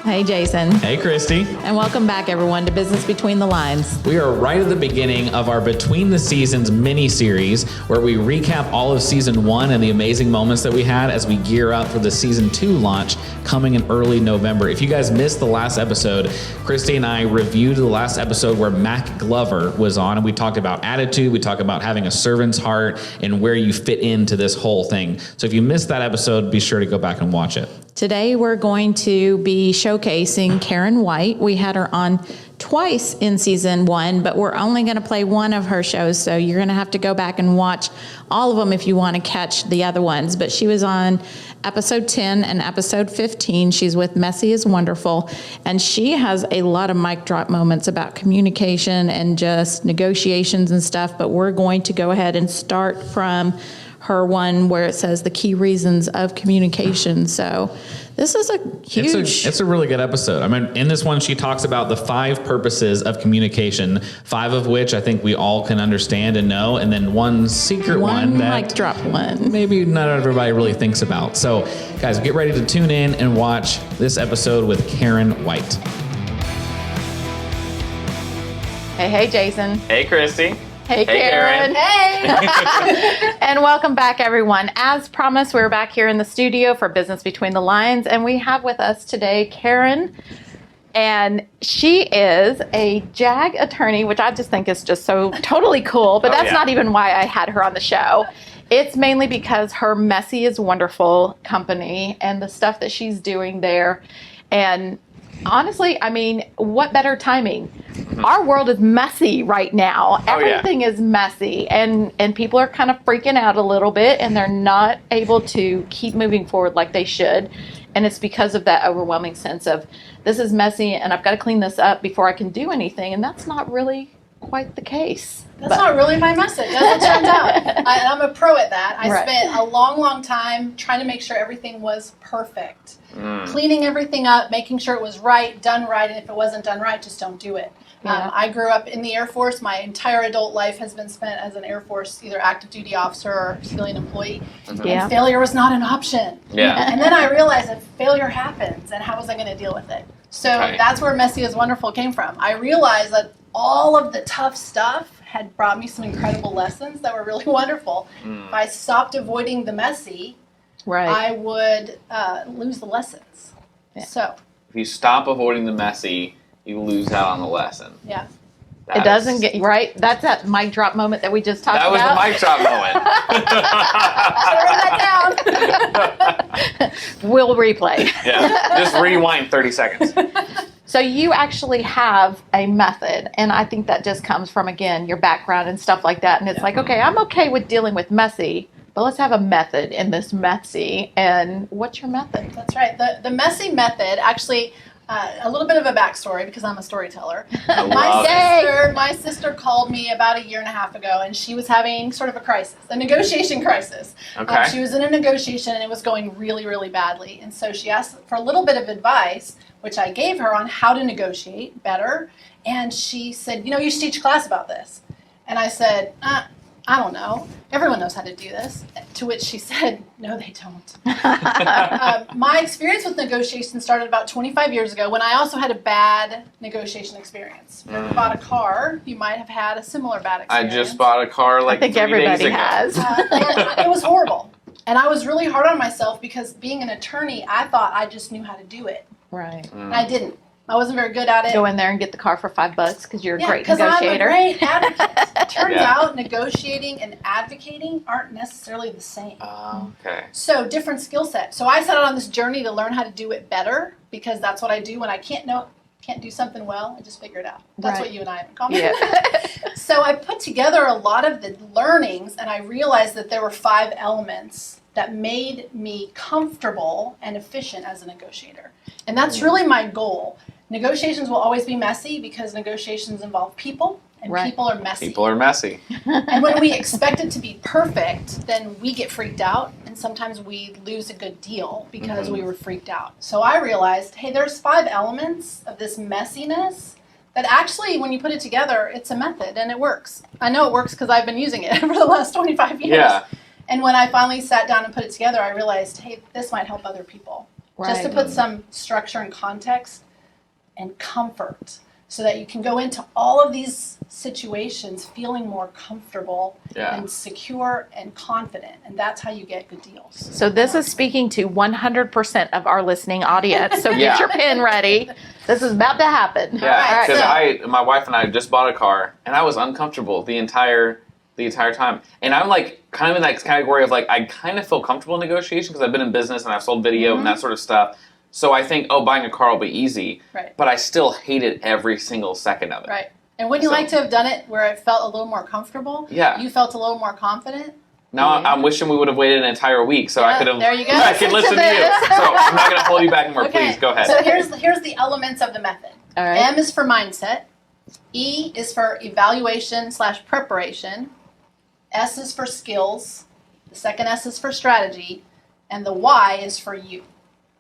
Hey, Jason. Hey, Christy. And welcome back, everyone, to Business Between the Lines. We are right at the beginning of our Between the Seasons mini-series where we recap all of Season 1 and the amazing moments that we had as we gear up for the Season 2 launch coming in early November. If you guys missed the last episode, Christy and I reviewed the last episode where Mac Glover was on, and we talked about attitude, we talked about having a servant's heart, and where you fit into this whole thing. So if you missed that episode, be sure to go back and watch it. Today, we're going to be showcasing Karen White. We had her on twice in Season 1, but we're only going to play one of her shows, so you're going to have to go back and watch all of them if you want to catch the other ones. But she was on episode 10 and episode 15. She's with Messy is Wonderful, and she has a lot of mic drop moments about communication and just negotiations and stuff, but we're going to go ahead and start from her one where it says the key reasons of communication. So this is a huge... It's a really good episode. I mean, in this one, she talks about the 5 purposes of communication, 5 of which I think we all can understand and know, and then one secret one that mic drop one maybe not everybody really thinks about. So guys, get ready to tune in and watch this episode with Karen White. Hey, Jason. Hey, Christy. Hey, Karen. Hey! And welcome back, everyone. As promised, we're back here in the studio for Business Between the Lines, and we have with us today Karen, and she is a JAG attorney, which I just think is just so totally cool, but that's not even why I had her on the show. It's mainly because her Messy is Wonderful company and the stuff that she's doing there. And honestly, I mean, what better timing? Our world is messy right now. Everything is messy, and people are kind of freaking out a little bit, and they're not able to keep moving forward like they should. And it's because of that overwhelming sense of, this is messy, and I've got to clean this up before I can do anything. And that's not really quite the case. That's not really my message, as it turns out. I'm a pro at that. I spent a long time trying to make sure everything was perfect. Cleaning everything up, making sure it was done right, and if it wasn't done right, just don't do it. I grew up in the Air Force. My entire adult life has been spent as an Air Force, either active duty officer or civilian employee. And failure was not an option. And then I realized that failure happens, and how was I going to deal with it? So that's where Messy is Wonderful came from. I realized that all of the tough stuff had brought me some incredible lessons that were really wonderful. If I stopped avoiding the messy, I would lose the lessons. So if you stop avoiding the messy, you lose out on the lesson. Yeah. It doesn't get right. That's that mic drop moment that we just talked about. That was the mic drop Write that down. We'll replay. Yeah. Just rewind 30 seconds. So you actually have a method, and I think that just comes from, again, your background and stuff like that. And it's like, okay, I'm okay with dealing with messy, but let's have a method in this messy. And what's your method? That's right. The messy method, actually, a little bit of a backstory because I'm a storyteller. My sister called me about 1.5 years ago, and she was having sort of a crisis, a negotiation crisis. She was in a negotiation, and it was going really, really badly. And so she asked for a little bit of advice, which I gave her on how to negotiate better. And she said, you should teach a class about this. And I said, I don't know. Everyone knows how to do this. To which she said, no, they don't. My experience with negotiation started about 25 years ago when I also had a bad negotiation experience. If you ever bought a car, you might have had a similar bad experience. I just bought a car I think 3 everybody days ago. has. It was horrible. And I was really hard on myself because being an attorney, I thought I just knew how to do it. Right. And I didn't. I wasn't very good at it. Go in there and get the car for $5 because you're a great negotiator. I'm a great advocate. It turns out negotiating and advocating aren't necessarily the same. Okay. So different skill set. So I set out on this journey to learn how to do it better because that's what I do when I can't do something well. I just figure it out. That's what you and I have in common. Yeah. So I put together a lot of the learnings, and I realized that there were 5 elements that made me comfortable and efficient as a negotiator. And that's really my goal. Negotiations will always be messy because negotiations involve people, and people are messy. People are messy. And when we expect it to be perfect, then we get freaked out, and sometimes we lose a good deal because we were freaked out. So I realized, hey, there's 5 elements of this messiness that actually, when you put it together, it's a method, and it works. I know it works because I've been using it for the last 25 years. Yeah. And when I finally sat down and put it together, I realized, hey, this might help other people. just to Right. put some structure and context and comfort so that you can go into all of these situations feeling more comfortable Yeah. and secure and confident. And that's how you get good deals. So this is speaking to 100% of our listening audience. So Yeah. get your pen ready. This is about to happen. Yeah, All right, because my wife and I just bought a car, and I was uncomfortable the entire time. And I'm like kind of in that category of like I kind of feel comfortable in negotiation because I've been in business and I've sold video and that sort of stuff. So I think, buying a car will be easy. Right. But I still hated every single second of it. Right. And wouldn't you like to have done it where it felt a little more comfortable? Yeah. You felt a little more confident? Now I'm wishing we would have waited an entire week so I Yeah, could have. there you go. I could listen to you. this. So I'm not going to hold you back anymore. Okay. Please go ahead. So here's the elements of the method. All right. M is for mindset. E is for evaluation/preparation. S is for skills. The second S is for strategy. And the Y is for you.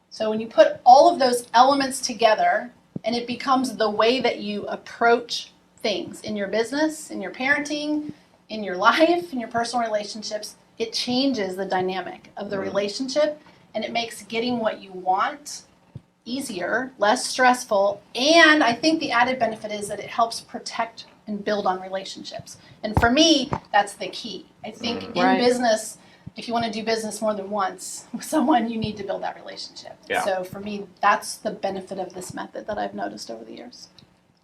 So when you put all of those elements together, and it becomes the way that you approach things in your business, in your parenting, in your life, in your personal relationships, it changes the dynamic of the relationship, and it makes getting what you want easier, less stressful, and I think the added benefit is that it helps protect and build on relationships. And for me, that's the key. I think in Right. business, if you want to do business more than once with someone, you need to build that relationship. Yeah. So for me, that's the benefit of this method that I've noticed over the years.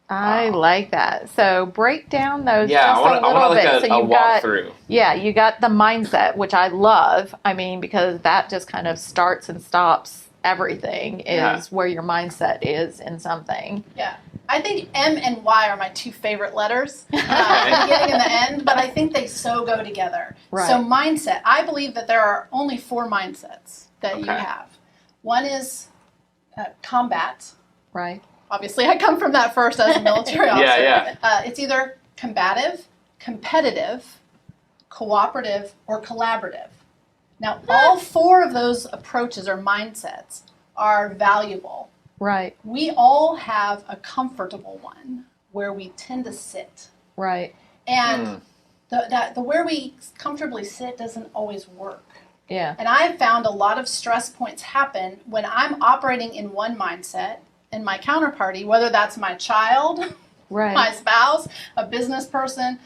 I like that. So break down those Yeah, just I want a to little look bit. at So a you've got, walkthrough. yeah, you got the mindset, which I love. I mean, because that just kind of starts and stops everything is Yeah. where your mindset is in something. Yeah. I think M and Y are my two favorite letters, the beginning and the end, but I think they so go together. Right. So mindset, I believe that there are only 4 mindsets that you Okay. have. One is combat. Right. Obviously, I come from that first as a military officer. Yeah. It's either combative, competitive, cooperative, or collaborative. Now, all 4 of those approaches or mindsets are valuable. Right. We all have a comfortable one where we tend to sit. Right. And the where we comfortably sit doesn't always work. Yeah. And I've found a lot of stress points happen when I'm operating in one mindset and my counterparty, whether that's my child, Right. my spouse, a business person,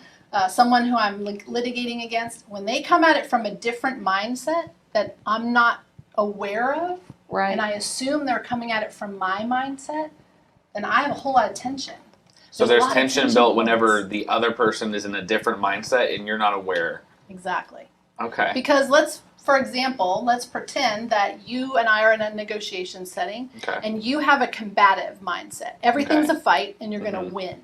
someone who I'm litigating against, when they come at it from a different mindset that I'm not aware of, Right. and I assume they're coming at it from my mindset, then I have a whole lot of tension. So a there's lot of tension built points. whenever the other person is in a different mindset and you're not aware. Exactly. Okay. Because for example, let's pretend that you and I are in a negotiation setting Okay. and you have a combative mindset. Everything's a fight and you're going to win.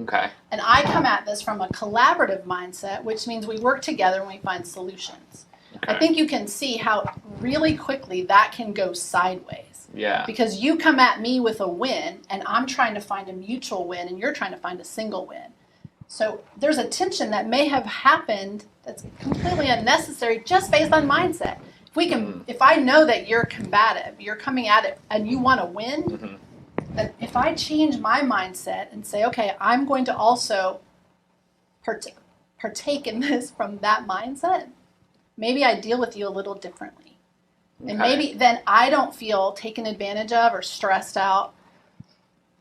Okay. And I come at this from a collaborative mindset, which means we work together and we find solutions. Okay. I think you can see how really quickly that can go sideways. Yeah. Because you come at me with a win and I'm trying to find a mutual win and you're trying to find a single win. So there's a tension that may have happened that's completely unnecessary just based on mindset. If I know that you're combative, you're coming at it and you want to win, then if I change my mindset and say, okay, I'm going to also partake in this from that mindset, maybe I deal with you a little differently. And maybe then I don't feel taken advantage of or stressed out.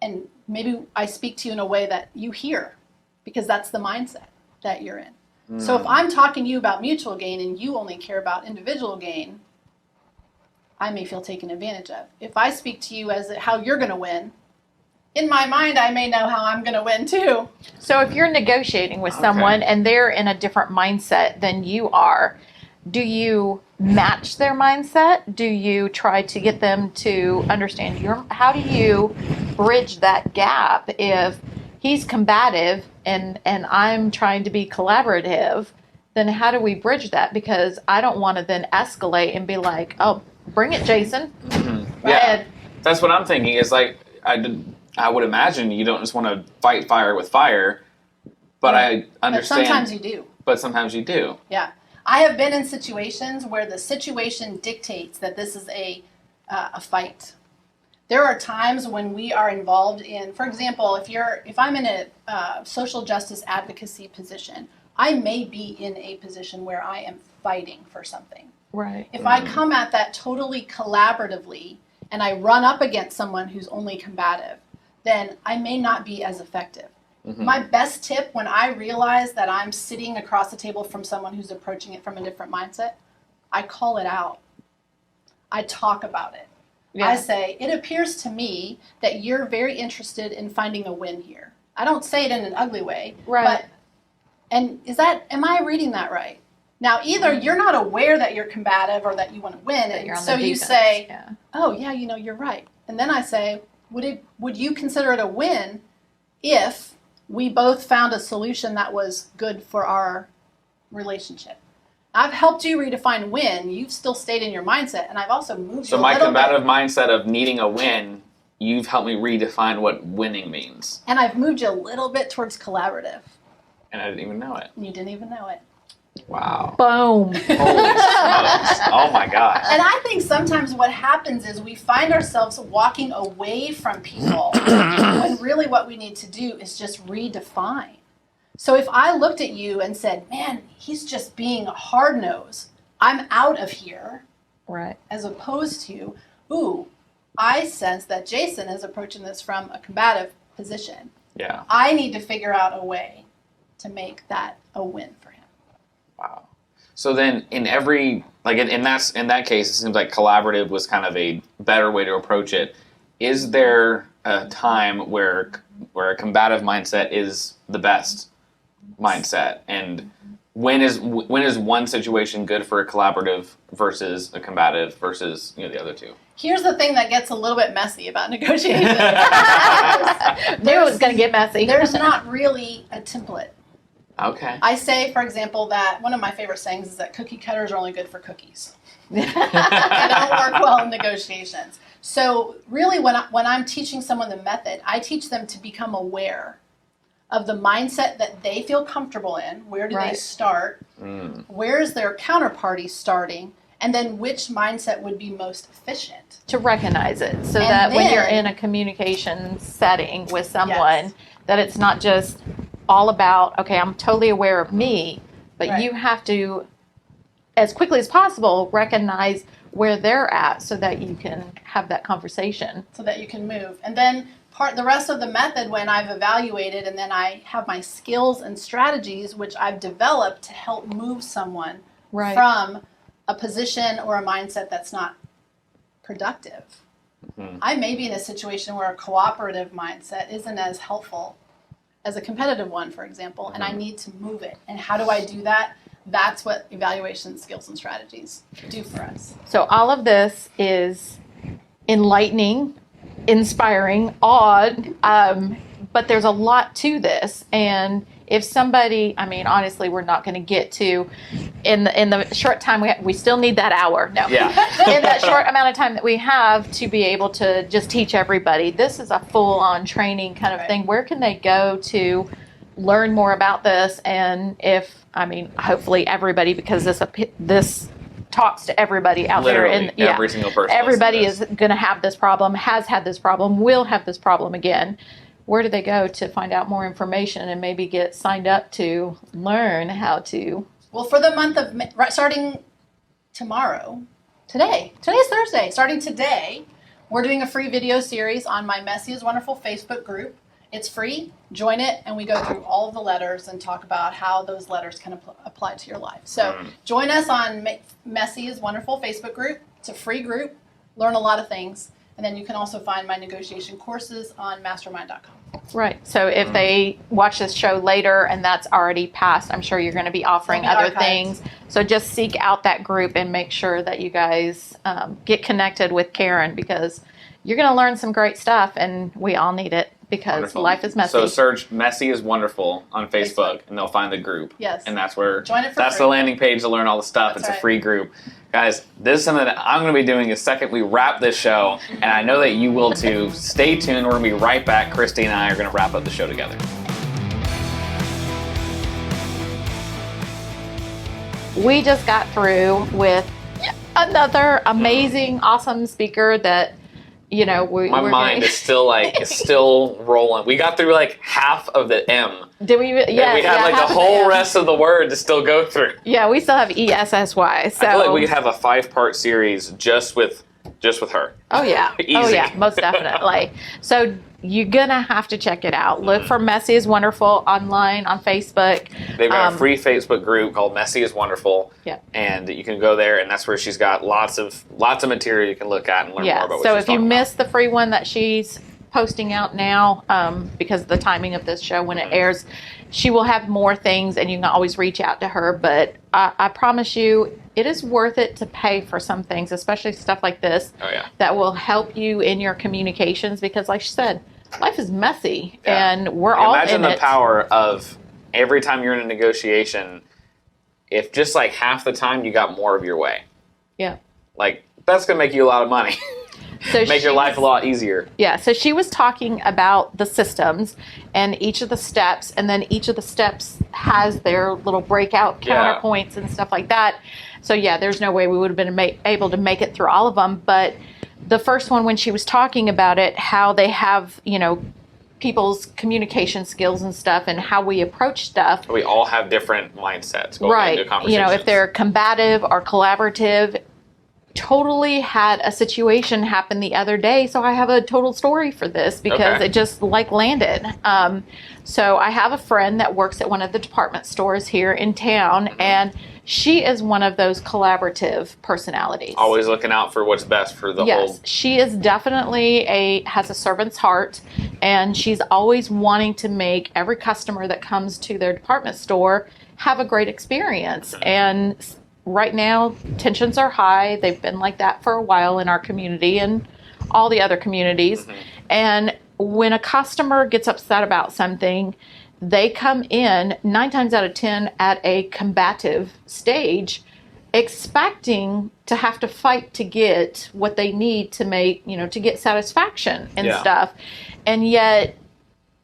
And maybe I speak to you in a way that you hear because that's the mindset that you're in. So if I'm talking to you about mutual gain and you only care about individual gain, I may feel taken advantage of. If I speak to you as how you're going to win, in my mind, I may know how I'm going to win too. So if you're negotiating with someone and they're in a different mindset than you are, do you match their mindset? Do you try to get them to understand how do you bridge that gap if he's combative and I'm trying to be collaborative? Then how do we bridge that? Because I don't want to then escalate and be like, oh, bring it, Jason. Yeah. That's what I'm thinking is like, I would imagine you don't just want to fight fire with fire, but I understand. But sometimes you do. But sometimes you do. Yeah. I have been in situations where the situation dictates that this is a fight. There are times when we are involved in, for example, if I'm in a social justice advocacy position, I may be in a position where I am fighting for something. Right. If I come at that totally collaboratively and I run up against someone who's only combative, then I may not be as effective. My best tip when I realize that I'm sitting across the table from someone who's approaching it from a different mindset, I call it out. I talk about it. Yeah. I say, it appears to me that you're very interested in finding a win here. I don't say it in an ugly way. Right. And am I reading that right? Now, either you're not aware that you're combative or that you want to win, and so you say, oh, yeah, you're right. And then I say, would you consider it a win if we both found a solution that was good for our relationship? I've helped you redefine win. You've still stayed in your mindset, and I've also moved you a little bit. So my combative mindset of needing a win, you've helped me redefine what winning means. And I've moved you a little bit towards collaborative. And I didn't even know it. And you didn't even know it. Wow. Boom. Holy smokes. Oh my gosh. And I think sometimes what happens is we find ourselves walking away from people when really what we need to do is just redefine. So if I looked at you and said, man, he's just being a hard nose, I'm out of here. Right. As opposed to, ooh, I sense that Jason is approaching this from a combative position. Yeah. I need to figure out a way to make that a win for him. Wow. So then in every, like in that case, it seems like collaborative was kind of a better way to approach it. Is there a time where a combative mindset is the best mindset? And when is one situation good for a collaborative versus a combative versus the other two? Here's the thing that gets a little bit messy about negotiations. Knew it was going to get messy. There's not really a template. Okay. I say, for example, that one of my favorite sayings is that cookie cutters are only good for cookies. They don't work well in negotiations. So really when I'm teaching someone the method, I teach them to become aware of the mindset that they feel comfortable in. Where do they start? Where is their counterparty starting? And then which mindset would be most efficient? To recognize it so that when you're in a communication setting with someone, that it's not just all about, okay, I'm totally aware of me, but you have to, as quickly as possible, recognize where they're at so that you can have that conversation. So that you can move. And then the rest of the method, when I've evaluated and then I have my skills and strategies, which I've developed to help move someone from a position or a mindset that's not productive. I may be in a situation where a cooperative mindset isn't as helpful as a competitive one, for example, and I need to move it. And how do I do that? That's what evaluation skills and strategies do for us. So all of this is enlightening, inspiring, odd, but there's a lot to this. And if somebody, honestly, we're not going to get to, in the short time we still need that hour. No. Yeah. In that short amount of time that we have to be able to just teach everybody, this is a full-on training kind of thing. Where can they go to learn more about this? And hopefully everybody, because this talks to everybody out Literally, there. Every single person. Everybody is going to have this problem, has had this problem, will have this problem again. Where do they go to find out more information and maybe get signed up to learn how to? Well, for the month of May, starting today's Thursday, starting today, we're doing a free video series on my Messy is Wonderful Facebook group. It's free. Join it, and we go through all of the letters and talk about how those letters can apply to your life. So join us on Messy is Wonderful Facebook group. It's a free group. Learn a lot of things. And then you can also find my negotiation courses on mastermind.com. Right. So if they watch this show later and that's already passed, I'm sure you're going to be offering other things. So just seek out that group and make sure that you guys get connected with Karen, because you're going to learn some great stuff, and we all need it because life is messy. So search Messy is Wonderful on Facebook and they'll find the group. Yes. And that's where, join it for that's free. the landing page to learn all the stuff. That's it's a free group. Guys, this is something that I'm going to be doing the second we wrap this show, and I know that you will too. Stay tuned. We're going to be right back. Christy and I are going to wrap up the show together. We just got through with another amazing, awesome speaker that, my mind is still rolling. We got through like half of the M. Did we? Yeah. We had the whole rest of the word to still go through. Yeah, we still have ESSY. So I feel like we could have a 5-part series just with just with her. Oh yeah. Easy. Oh yeah, most definitely. So you're gonna have to check it out. Look for Messy is Wonderful online on Facebook. They've got a free Facebook group called Messy is Wonderful. Yeah. And you can go there, and that's where she's got lots of material you can look at and learn more about what So she's if you talking missed the free one that she's posting out now, because of the timing of this show when it airs, she will have more things, and you can always reach out to her. But I promise you, it is worth it to pay for some things, especially stuff like this, that will help you in your communications. Because, like she said, life is messy, and we're all in it. Imagine the power of every time you're in a negotiation, if just like half the time you got more of your way. Yeah. Like, that's going to make you a lot of money. So make your life a lot easier. Yeah, so she was talking about the systems and each of the steps, and then each of the steps has their little breakout counterpoints and stuff like that. So yeah, there's no way we would have been able to make it through all of them. But the first one, when she was talking about it, how they have, people's communication skills and stuff, and how we approach stuff. We all have different mindsets going into conversations. If they're combative or collaborative. Totally had a situation happen the other day, so I have a total story for this because it just landed. So I have a friend that works at one of the department stores here in town, and she is one of those collaborative personalities. Always looking out for what's best for the whole. She is definitely has a servant's heart, and she's always wanting to make every customer that comes to their department store have a great experience. And right now, tensions are high. They've been like that for a while in our community and all the other communities. And when a customer gets upset about something, they come in 9 times out of 10 at a combative stage, expecting to have to fight to get what they need to make, to get satisfaction and stuff. And yet,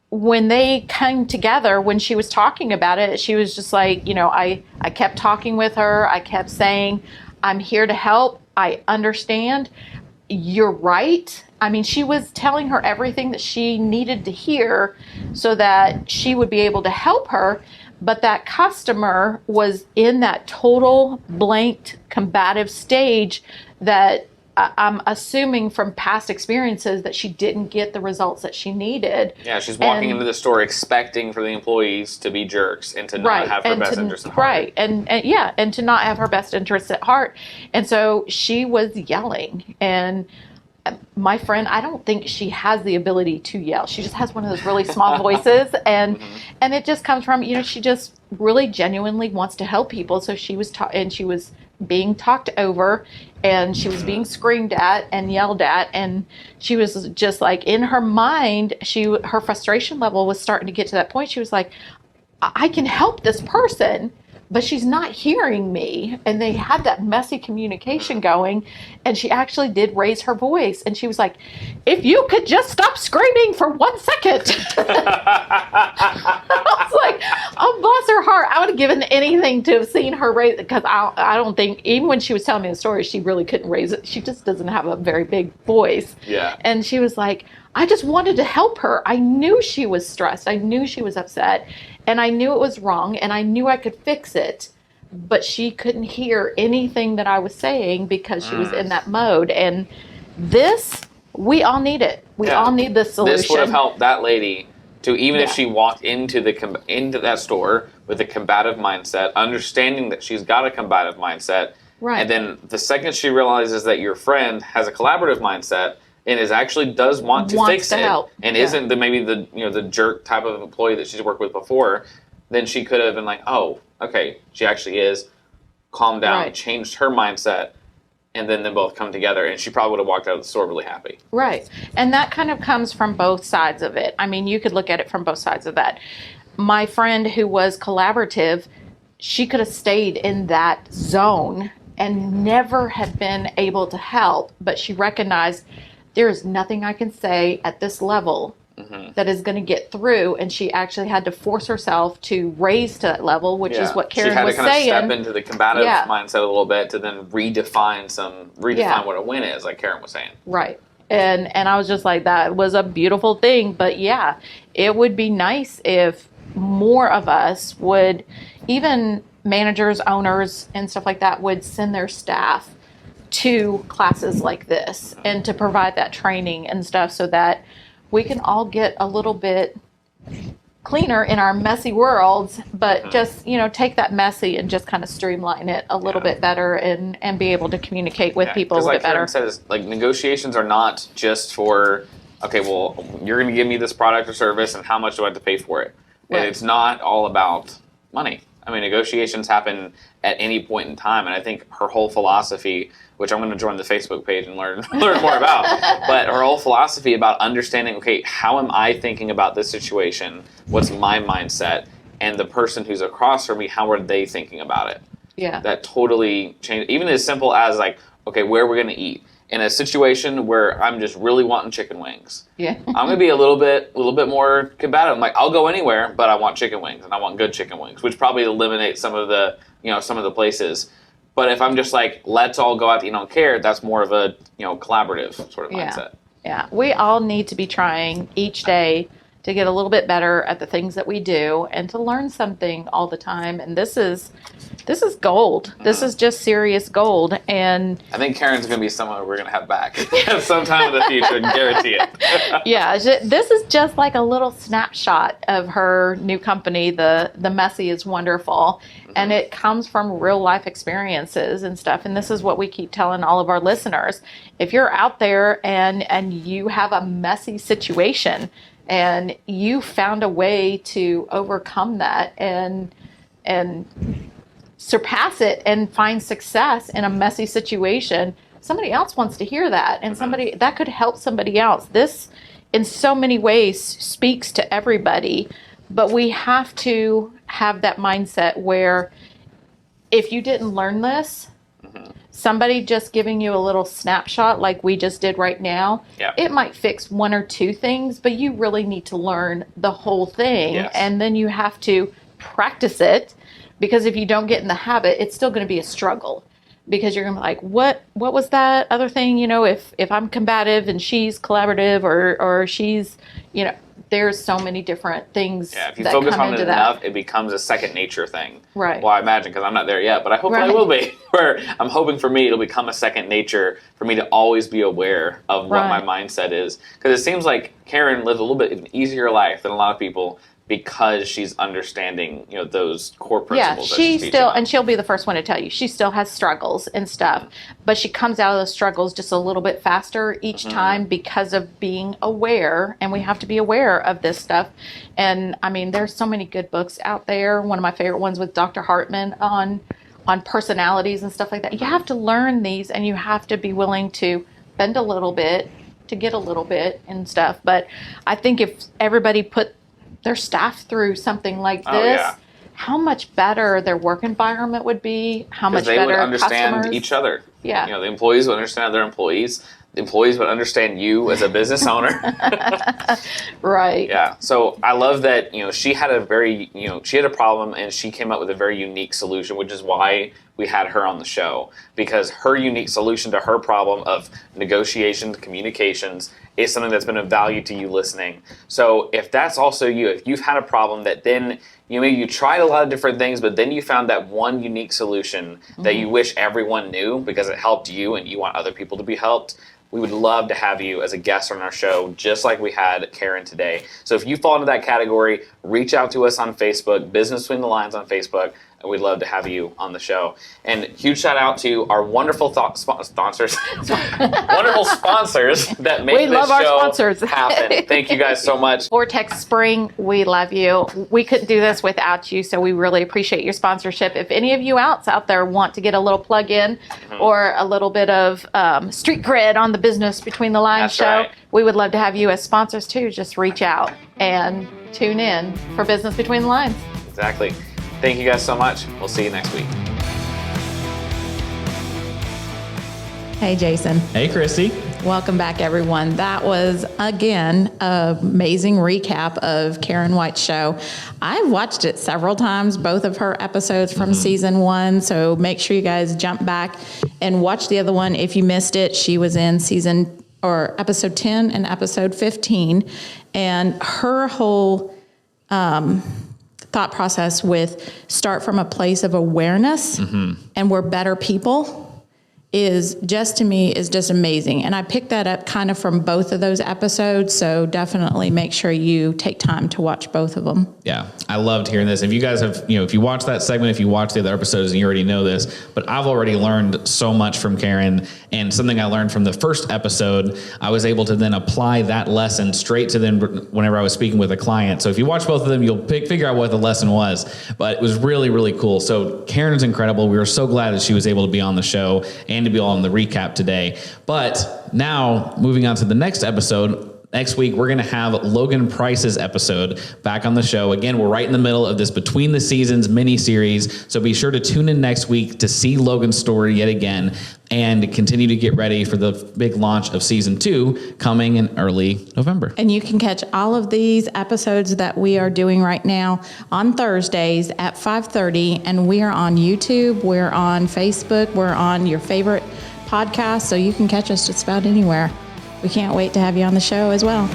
when they came together, when she was talking about it, she was just like, I kept talking with her. I kept saying, I'm here to help. I understand. You're right. I mean, she was telling her everything that she needed to hear so that she would be able to help her. But that customer was in that total blanked combative stage that I'm assuming from past experiences that she didn't get the results that she needed. Yeah, she's walking into the store expecting for the employees to be jerks and to not have her best interest at heart. Right, and to not have her best interests at heart. And so she was yelling. And my friend, I don't think she has the ability to yell. She just has one of those really small voices. And and it just comes from, she just really genuinely wants to help people. So she was she was being talked over, and she was being screamed at and yelled at, and she was just like, in her mind, her frustration level was starting to get to that point. She was like, I can help this person, but she's not hearing me. And they had that messy communication going, and she actually did raise her voice, and she was like, if you could just stop screaming for 1 second. I was like, oh, bless her heart. I would have given anything to have seen her raise it, because I don't think, even when she was telling me the story, she really couldn't raise it. She just doesn't have a very big voice. Yeah. And she was like, I just wanted to help her. I knew she was stressed. I knew she was upset, and I knew it was wrong, and I knew I could fix it, but she couldn't hear anything that I was saying because she was in that mode. And we all need it. We all need this solution. This would have helped that lady to, even if she walked into that store with a combative mindset, understanding that she's got a combative mindset, and then the second she realizes that your friend has a collaborative mindset and does want to fix it, help. And isn't maybe the jerk type of employee that she's worked with before, then she could have been like, oh, okay, she actually is, calmed down, changed her mindset, and then they both come together, and she probably would have walked out of the store really happy. Right. And that kind of comes from both sides of it. I mean, you could look at it from both sides of that. My friend who was collaborative, she could have stayed in that zone and never had been able to help, but she recognized there is nothing I can say at this level that is going to get through, and she actually had to force herself to raise to that level, which is what Karen was saying. She had to kind of step into the combative mindset a little bit to then redefine what a win is, like Karen was saying. Right. And I was just like, that was a beautiful thing. But yeah, it would be nice if more of us would, even managers, owners, and stuff like that, would send their staff to classes like this and to provide that training and stuff so that we can all get a little bit cleaner in our messy worlds, but just, take that messy and just kind of streamline it a little bit better and be able to communicate with people a little bit better. Like Karen says, like, negotiations are not just for, okay, well, you're going to give me this product or service and how much do I have to pay for it? Right. And it's not all about money. I mean, negotiations happen at any point in time, and I think her whole philosophy, which I'm going to join the Facebook page and learn more about, but her whole philosophy about understanding, okay, how am I thinking about this situation? What's my mindset? And the person who's across from me, how are they thinking about it? Yeah. That totally changed. Even as simple as, like, okay, where are we going to eat? In a situation where I'm just really wanting chicken wings, I'm going to be a little bit more combative. I'm like, I'll go anywhere, but I want chicken wings, and I want good chicken wings, which probably eliminates some of the places. But if I'm just like, let's all go out to eat, don't care, that's more of a collaborative sort of mindset. Yeah, we all need to be trying each day to get a little bit better at the things that we do and to learn something all the time. And this is gold. This is just serious gold. And I think Karen's going to be someone we're going to have back sometime in the future, guarantee it. Yeah, this is just like a little snapshot of her new company, the Messy is Wonderful. And it comes from real life experiences and stuff. And this is what we keep telling all of our listeners. If you're out there and you have a messy situation and you found a way to overcome that and surpass it and find success in a messy situation, somebody else wants to hear that, and somebody that could help somebody else. This in so many ways speaks to everybody, but we have to have that mindset where if you didn't learn this, somebody just giving you a little snapshot like we just did right now, it might fix one or two things, but you really need to learn the whole thing. And then you have to practice it, because if you don't get in the habit, it's still going to be a struggle, because you're going to be like, what was that other thing? If I'm combative and she's collaborative or she's, there's so many different things. Yeah, if you focus on it enough, it becomes a second nature thing. Right. Well, I imagine, because I'm not there yet, but I hope I will be. Where I'm hoping for me, it'll become a second nature for me to always be aware of what my mindset is. Because it seems like Karen lives a little bit of an easier life than a lot of people, because she's understanding, those core principles. Yeah, and she'll be the first one to tell you, she still has struggles and stuff, but she comes out of those struggles just a little bit faster each time because of being aware, and we have to be aware of this stuff. And I mean, there's so many good books out there. One of my favorite ones with Dr. Hartman on personalities and stuff like that. You have to learn these, and you have to be willing to bend a little bit to get a little bit and stuff. But I think if everybody put their staff through something like this, how much better their work environment would be, how much better they would understand customers. Each other. Yeah. The employees would understand their employees. The employees would understand you as a business owner. Right. Yeah. So I love that, she had a problem, and she came up with a very unique solution, which is why we had her on the show, because her unique solution to her problem of negotiations, communications, is something that's been of value to you listening. So if that's also you, if you've had a problem that then maybe you tried a lot of different things, but then you found that one unique solution that you wish everyone knew because it helped you and you want other people to be helped, we would love to have you as a guest on our show, just like we had Karen today. So if you fall into that category, reach out to us on Facebook, Business Between the Lines on Facebook, and we'd love to have you on the show. And huge shout out to our wonderful sponsors that make this show happen. Thank you guys so much. Vortex Spring, we love you. We couldn't do this without you, so we really appreciate your sponsorship. If any of you out there want to get a little plug in or a little bit of street cred on the Business Between the Lines show, we would love to have you as sponsors too. Just reach out and tune in for Business Between the Lines. Exactly. Thank you guys so much. We'll see you next week. Hey, Jason. Hey, Christy. Welcome back, everyone. That was, again, an amazing recap of Karen White's show. I've watched it several times, both of her episodes from season 1, so make sure you guys jump back and watch the other one. If you missed it, she was in episode 10 and episode 15, and her whole thought process with start from a place of awareness and we're better people is just, to me, is just amazing. And I picked that up kind of from both of those episodes. So definitely make sure you take time to watch both of them. Yeah, I loved hearing this. If you guys have, if you watch that segment, if you watch the other episodes, and you already know this, but I've already learned so much from Karen, and something I learned from the first episode, I was able to then apply that lesson straight to them whenever I was speaking with a client. So if you watch both of them, you'll figure out what the lesson was, but it was really, really cool. So Karen's incredible. We were so glad that she was able to be on the show and to be on the recap today. But now moving on to the next episode. Next week, we're going to have Logan Price's episode back on the show. Again, we're right in the middle of this Between the Seasons mini-series, so be sure to tune in next week to see Logan's story yet again and continue to get ready for the big launch of Season 2 coming in early November. And you can catch all of these episodes that we are doing right now on Thursdays at 5:30, and we are on YouTube, we're on Facebook, we're on your favorite podcast, so you can catch us just about anywhere. We can't wait to have you on the show as well.